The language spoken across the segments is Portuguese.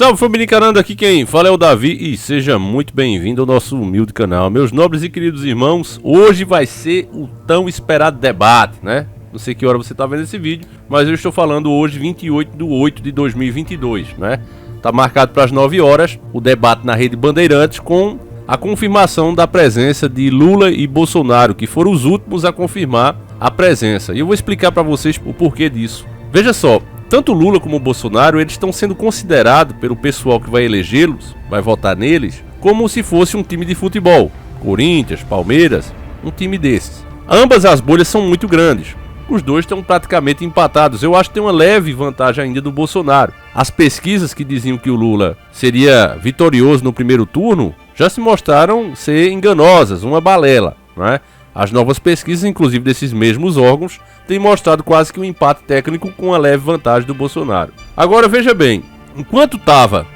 Salve família encarando, aqui quem fala é o Davi e seja muito bem-vindo ao nosso humilde canal. Meus nobres e queridos irmãos, hoje vai ser o tão esperado debate, né? Não sei que hora você tá vendo esse vídeo, mas eu estou falando hoje 28/8/2022, né? Tá marcado para as 9 horas o debate na Rede Bandeirantes com a confirmação da presença de Lula e Bolsonaro, que foram os últimos a confirmar a presença. E eu vou explicar para vocês o porquê disso. Veja só, tanto Lula como Bolsonaro, eles estão sendo considerados pelo pessoal que vai elegê-los, vai votar neles, como se fosse um time de futebol. Corinthians, Palmeiras, um time desses. Ambas as bolhas são muito grandes. Os dois estão praticamente empatados. Eu acho que tem uma leve vantagem ainda do Bolsonaro. As pesquisas que diziam que o Lula seria vitorioso no primeiro turno já se mostraram ser enganosas, uma balela, não é? As novas pesquisas, inclusive desses mesmos órgãos, têm mostrado quase que um empate técnico com uma leve vantagem do Bolsonaro. Agora veja bem, enquanto estava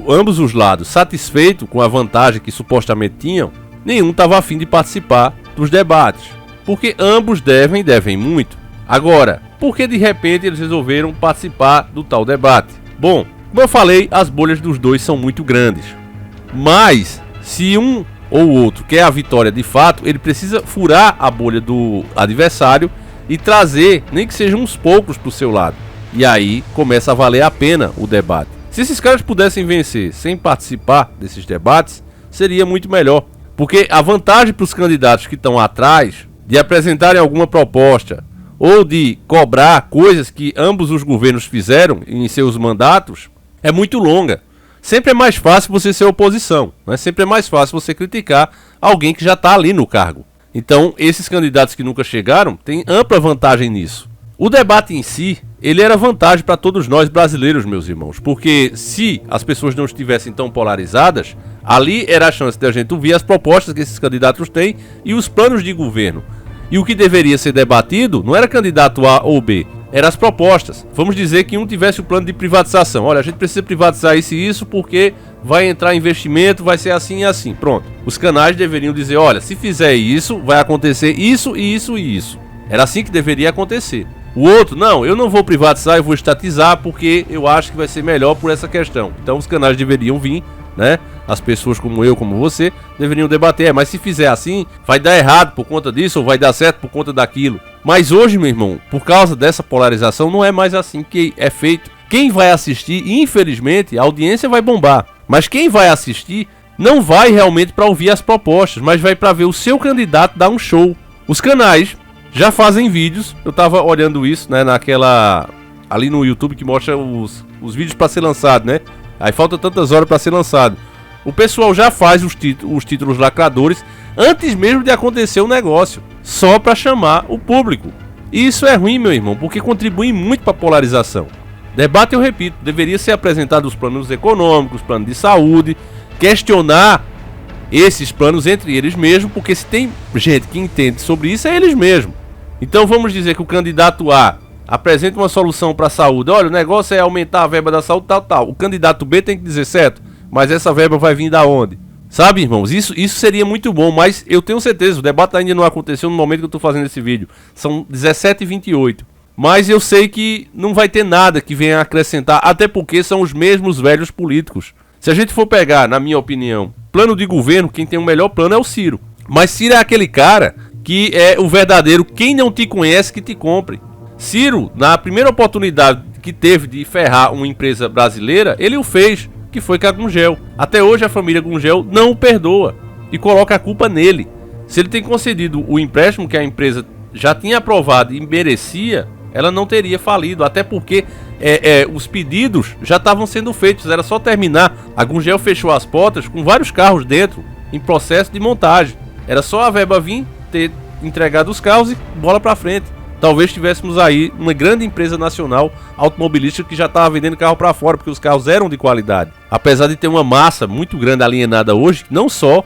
ambos os lados satisfeitos com a vantagem que supostamente tinham, nenhum estava afim de participar dos debates, porque ambos devem muito. Agora, por que de repente eles resolveram participar do tal debate? Bom, como eu falei, as bolhas dos dois são muito grandes, mas se um ou outro quer a vitória de fato, ele precisa furar a bolha do adversário e trazer, nem que sejam uns poucos para o seu lado. E aí começa a valer a pena o debate. Se esses caras pudessem vencer sem participar desses debates, seria muito melhor. Porque a vantagem para os candidatos que estão atrás de apresentarem alguma proposta ou de cobrar coisas que ambos os governos fizeram em seus mandatos é muito longa. Sempre é mais fácil você ser oposição, né? Sempre é mais fácil você criticar alguém que já está ali no cargo. Então, esses candidatos que nunca chegaram têm ampla vantagem nisso. O debate em si, ele era vantagem para todos nós brasileiros, meus irmãos, porque se as pessoas não estivessem tão polarizadas, ali era a chance de a gente ouvir as propostas que esses candidatos têm e os planos de governo. E o que deveria ser debatido não era candidato A ou B, eram as propostas. Vamos dizer que um tivesse o plano de privatização. Olha, a gente precisa privatizar isso e isso porque vai entrar investimento, vai ser assim e assim. Pronto. Os canais deveriam dizer, olha, se fizer isso, vai acontecer isso e isso e isso. Era assim que deveria acontecer. O outro, não, eu não vou privatizar, eu vou estatizar porque eu acho que vai ser melhor por essa questão. Então os canais deveriam vir, né? As pessoas como eu, como você, deveriam debater. Mas se fizer assim, vai dar errado por conta disso ou vai dar certo por conta daquilo. Mas hoje, meu irmão, por causa dessa polarização, não é mais assim que é feito. Quem vai assistir, infelizmente, a audiência vai bombar. Mas quem vai assistir não vai realmente para ouvir as propostas, mas vai para ver o seu candidato dar um show. Os canais já fazem vídeos. Eu tava olhando isso, né, ali no YouTube que mostra os vídeos para ser lançado, né? Aí falta tantas horas para ser lançado. O pessoal já faz os títulos lacradores antes mesmo de acontecer o negócio, só para chamar o público. E isso é ruim, meu irmão, porque contribui muito para a polarização. Debate, eu repito, deveria ser apresentado os planos econômicos, plano de saúde, questionar esses planos entre eles mesmos, porque se tem gente que entende sobre isso, é eles mesmos. Então vamos dizer que o candidato A apresenta uma solução para a saúde. Olha, o negócio é aumentar a verba da saúde, tal. O candidato B tem que dizer, certo, mas essa verba vai vir da onde? Sabe, irmãos, isso seria muito bom, mas eu tenho certeza, o debate ainda não aconteceu no momento que eu estou fazendo esse vídeo. São 17h28. Mas eu sei que não vai ter nada que venha acrescentar, até porque são os mesmos velhos políticos. Se a gente for pegar, na minha opinião, plano de governo, quem tem o melhor plano é o Ciro. Mas Ciro é aquele cara que é o verdadeiro, quem não te conhece que te compre. Ciro, na primeira oportunidade que teve de ferrar uma empresa brasileira, ele o fez, que foi com a Gurgel. Até hoje a família Gurgel não o perdoa e coloca a culpa nele. Se ele tem concedido o empréstimo que a empresa já tinha aprovado e merecia, ela não teria falido, até porque os pedidos já estavam sendo feitos, era só terminar. A Gurgel fechou as portas com vários carros dentro, em processo de montagem. Era só a verba vir, ter entregado os carros e bola pra frente. Talvez tivéssemos aí uma grande empresa nacional automobilística que já estava vendendo carro para fora, porque os carros eram de qualidade. Apesar de ter uma massa muito grande alienada hoje, não só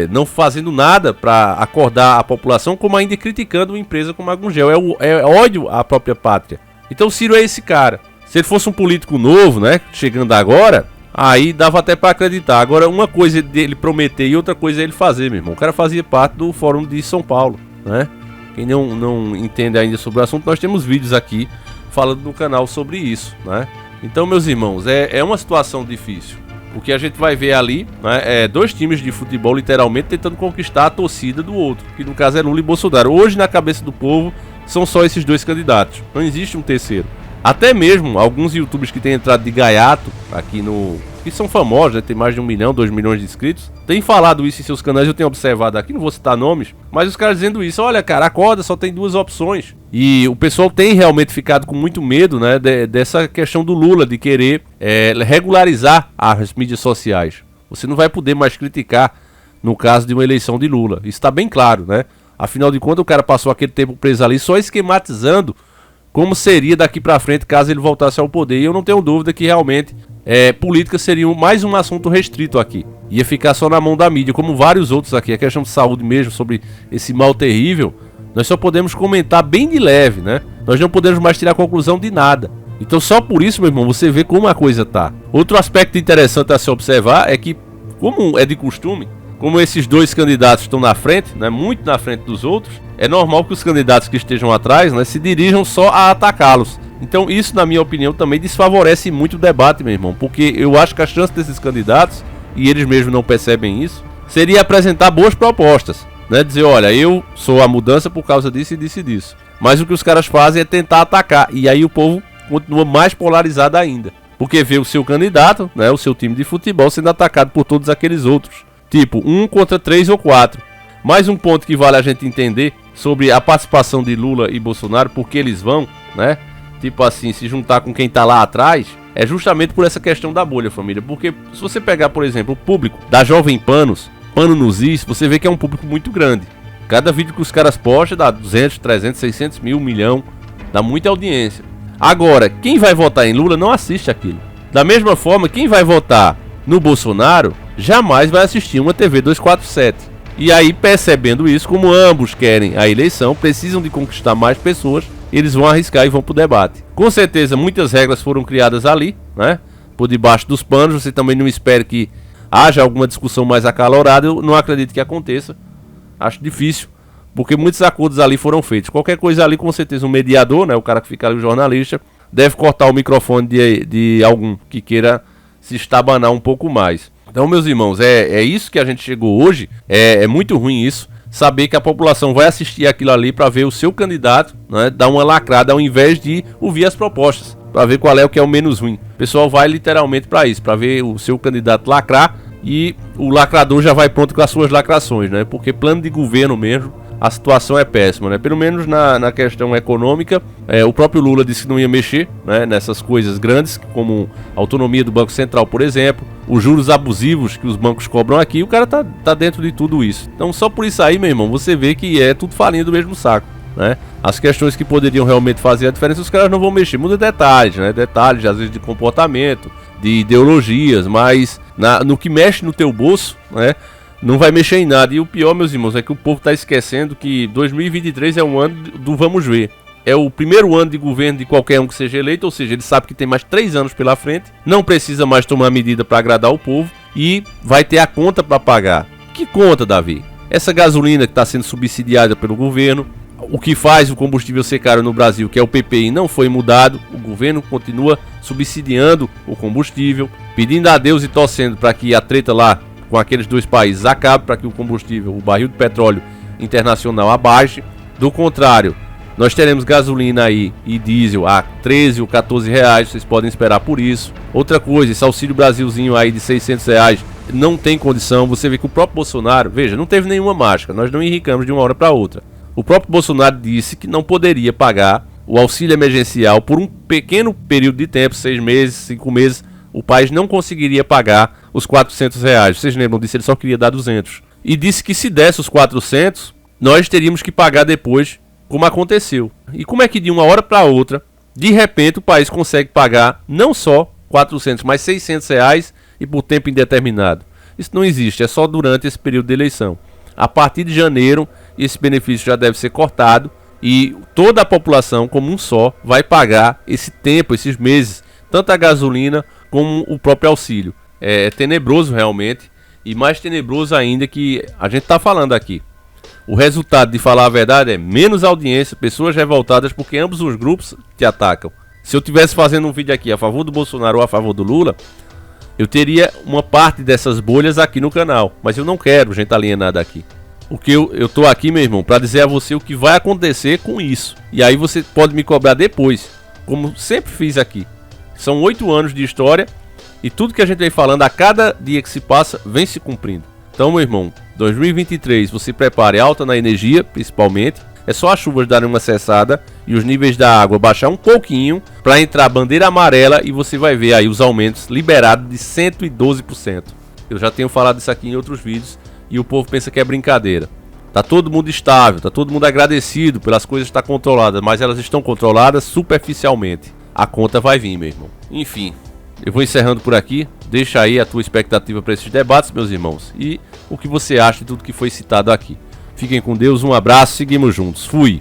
não fazendo nada para acordar a população, como ainda criticando uma empresa como a Gurgel. É ódio à própria pátria. Então o Ciro é esse cara. Se ele fosse um político novo, né, chegando agora, aí dava até para acreditar. Agora, uma coisa é dele prometer e outra coisa é ele fazer, meu irmão. O cara fazia parte do Fórum de São Paulo, né? Quem não entende ainda sobre o assunto, nós temos vídeos aqui falando no canal sobre isso, né? Então, meus irmãos, é uma situação difícil. Porque a gente vai ver ali, né, dois times de futebol literalmente tentando conquistar a torcida do outro, que no caso é Lula e Bolsonaro. Hoje, na cabeça do povo, são só esses dois candidatos, não existe um terceiro. Até mesmo alguns youtubers que têm entrado de gaiato aqui que são famosos, né, tem mais de 1 milhão, 2 milhões de inscritos, têm falado isso em seus canais, eu tenho observado aqui, não vou citar nomes, mas os caras dizendo isso, olha cara, acorda, só tem 2 opções. E o pessoal tem realmente ficado com muito medo, né, dessa questão do Lula, de querer regularizar as mídias sociais. Você não vai poder mais criticar no caso de uma eleição de Lula, isso está bem claro, né? Afinal de contas o cara passou aquele tempo preso ali só esquematizando como seria daqui pra frente caso ele voltasse ao poder. E eu não tenho dúvida que realmente política seria mais um assunto restrito aqui. Ia ficar só na mão da mídia, como vários outros aqui. A questão de saúde mesmo, sobre esse mal terrível, nós só podemos comentar bem de leve, né? Nós não podemos mais tirar conclusão de nada. Então só por isso, meu irmão, você vê como a coisa tá. Outro aspecto interessante a se observar é que, como é de costume, como esses dois candidatos estão na frente, né, muito na frente dos outros, é normal que os candidatos que estejam atrás, né, se dirijam só a atacá-los. Então isso, na minha opinião, também desfavorece muito o debate, meu irmão, porque eu acho que a chance desses candidatos, e eles mesmos não percebem isso, seria apresentar boas propostas, né, dizer, olha, eu sou a mudança por causa disso e disso e disso. Mas o que os caras fazem é tentar atacar, e aí o povo continua mais polarizado ainda, porque vê o seu candidato, né, o seu time de futebol sendo atacado por todos aqueles outros. Tipo, 1 contra 3 ou 4. Mais um ponto que vale a gente entender sobre a participação de Lula e Bolsonaro, porque eles vão, né? Tipo assim, se juntar com quem tá lá atrás, é justamente por essa questão da bolha, família. Porque se você pegar, por exemplo, o público da Jovem Panos, Pano nos Is, você vê que é um público muito grande. Cada vídeo que os caras postam dá 200, 300, 600 mil, 1 milhão, dá muita audiência. Agora, quem vai votar em Lula não assiste aquilo. Da mesma forma, quem vai votar no Bolsonaro jamais vai assistir uma TV 247. E aí, percebendo isso, como ambos querem a eleição, precisam de conquistar mais pessoas, eles vão arriscar e vão pro debate. Com certeza, muitas regras foram criadas ali, né? Por debaixo dos panos. Você também não espera que haja alguma discussão mais acalorada. Eu não acredito que aconteça. Acho difícil, porque muitos acordos ali foram feitos. Qualquer coisa ali, com certeza, um mediador, né? O cara que fica ali, o jornalista, deve cortar o microfone de algum que queira se estabanar um pouco mais. Então, meus irmãos, é isso que a gente chegou hoje. É muito ruim isso, saber que a população vai assistir aquilo ali para ver o seu candidato, né, dar uma lacrada ao invés de ouvir as propostas, para ver qual é o que é o menos ruim. O pessoal vai literalmente para isso, para ver o seu candidato lacrar, e o lacrador já vai pronto com as suas lacrações, né? Porque plano de governo mesmo, a situação é péssima, né? Pelo menos na questão econômica, o próprio Lula disse que não ia mexer, né, nessas coisas grandes, como a autonomia do Banco Central, por exemplo, os juros abusivos que os bancos cobram aqui, o cara tá dentro de tudo isso. Então só por isso aí, meu irmão, você vê que é tudo farinha do mesmo saco, né? As questões que poderiam realmente fazer a diferença, os caras não vão mexer. Muda detalhes, né? Detalhes, às vezes, de comportamento, de ideologias, mas no que mexe no teu bolso, né, não vai mexer em nada. E o pior, meus irmãos, é que o povo tá esquecendo que 2023 é um ano do vamos ver. É o primeiro ano de governo de qualquer um que seja eleito, ou seja, ele sabe que tem mais 3 anos pela frente, não precisa mais tomar medida para agradar o povo e vai ter a conta para pagar. Que conta, Davi? Essa gasolina que está sendo subsidiada pelo governo, o que faz o combustível ser caro no Brasil, que é o PPI, não foi mudado, o governo continua subsidiando o combustível, pedindo a Deus e torcendo para que a treta lá com aqueles dois países acabe, para que o combustível, o barril de petróleo internacional abaixe. Do contrário, nós teremos gasolina aí e diesel a 13 ou 14 reais, vocês podem esperar por isso. Outra coisa, esse Auxílio Brasilzinho aí de 600 reais não tem condição. Você vê que o próprio Bolsonaro, veja, não teve nenhuma mágica, nós não enricamos de uma hora para outra. O próprio Bolsonaro disse que não poderia pagar o auxílio emergencial por um pequeno período de tempo, 6 meses, 5 meses, o país não conseguiria pagar os 400 reais. Vocês lembram disso? Ele só queria dar 200. E disse que se desse os 400, nós teríamos que pagar depois, como aconteceu. E como é que de uma hora para outra, de repente o país consegue pagar não só 400, mas 600 reais e por tempo indeterminado? Isso não existe, é só durante esse período de eleição. A partir de janeiro, esse benefício já deve ser cortado e toda a população, como um só, vai pagar esse tempo, esses meses, tanto a gasolina como o próprio auxílio. É tenebroso realmente, e mais tenebroso ainda que a gente está falando aqui. O resultado, de falar a verdade, é menos audiência, pessoas revoltadas porque ambos os grupos te atacam. Se eu tivesse fazendo um vídeo aqui a favor do Bolsonaro ou a favor do Lula, eu teria uma parte dessas bolhas aqui no canal. Mas eu não quero gente alienada aqui. O que eu tô aqui, meu irmão, para dizer a você o que vai acontecer com isso. E aí você pode me cobrar depois, como sempre fiz aqui. São 8 anos de história e tudo que a gente vem falando a cada dia que se passa vem se cumprindo. Então, meu irmão, 2023 você prepare alta na energia, principalmente. É só as chuvas darem uma cessada e os níveis da água baixar um pouquinho para entrar a bandeira amarela e você vai ver aí os aumentos liberados de 112%. Eu já tenho falado isso aqui em outros vídeos e o povo pensa que é brincadeira. Tá todo mundo estável, tá todo mundo agradecido pelas coisas estar controladas, mas elas estão controladas superficialmente. A conta vai vir, meu irmão. Enfim, eu vou encerrando por aqui. Deixa aí a tua expectativa para esses debates, meus irmãos, e o que você acha de tudo que foi citado aqui. Fiquem com Deus, um abraço, seguimos juntos. Fui!